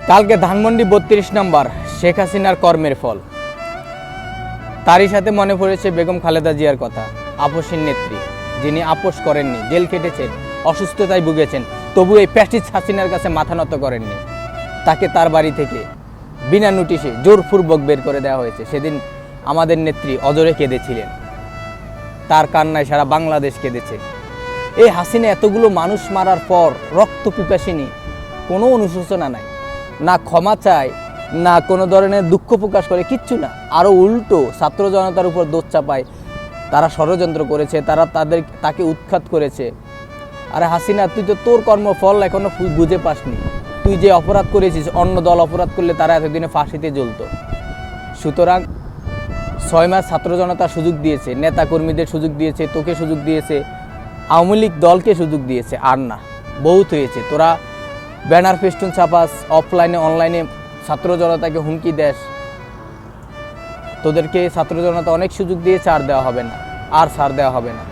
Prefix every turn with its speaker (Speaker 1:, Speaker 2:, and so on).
Speaker 1: কালকে ধানমন্ডি ৩২ নম্বর শেখ হাসিনার কর্মের ফল। তারই সাথে মনে পড়েছে বেগম খালেদা জিয়ার কথা, আপসীর নেত্রী, যিনি আপোষ করেননি, জেল কেটেছেন, অসুস্থতায় ভুগেছেন, তবু এই প্যাস্টিস হাসিনার কাছে মাথা নত করেননি। তাকে তার বাড়ি থেকে বিনা নোটিশে জোরপূর্বক বের করে দেওয়া হয়েছে। সেদিন আমাদের নেত্রী অজরে কেঁদেছিলেন, তার কান্নায় সারা বাংলাদেশ কেঁদেছে। এই হাসিনা এতগুলো মানুষ মারার পর রক্ত পিপাসিনী, কোনো অনুশোচনা নাই, না ক্ষমা চায়, না কোনো ধরনের দুঃখ প্রকাশ করে, কিচ্ছু না। আরও উল্টো ছাত্র জনতার উপর দোষ চাপায়, তারা ষড়যন্ত্র করেছে, তাকে উৎখাত করেছে। আরে হাসিনা, তুই তো তোর কর্মফল এখনো বুঝে পাসনি। তুই যে অপরাধ করেছিস, অন্য দল অপরাধ করলে তারা এতদিনে ফাঁসিতে জ্বলত। সুতরাং 6 মাস ছাত্র জনতা সুযোগ দিয়েছে, নেতা কর্মীদের সুযোগ দিয়েছে, তোকে সুযোগ দিয়েছে, আওয়ামী লীগ দলকে সুযোগ দিয়েছে। আর না, বহুত হয়েছে। তোরা ব্যানার ফেস্টুন ছাপাস, অফলাইনে অনলাইনে ছাত্র জনতাকে হুমকি দেশ। তোদেরকে ছাত্র জনতা অনেক সুযোগ দিয়েছে, আর দেওয়া হবে না, আর ছাড় দেওয়া হবে না।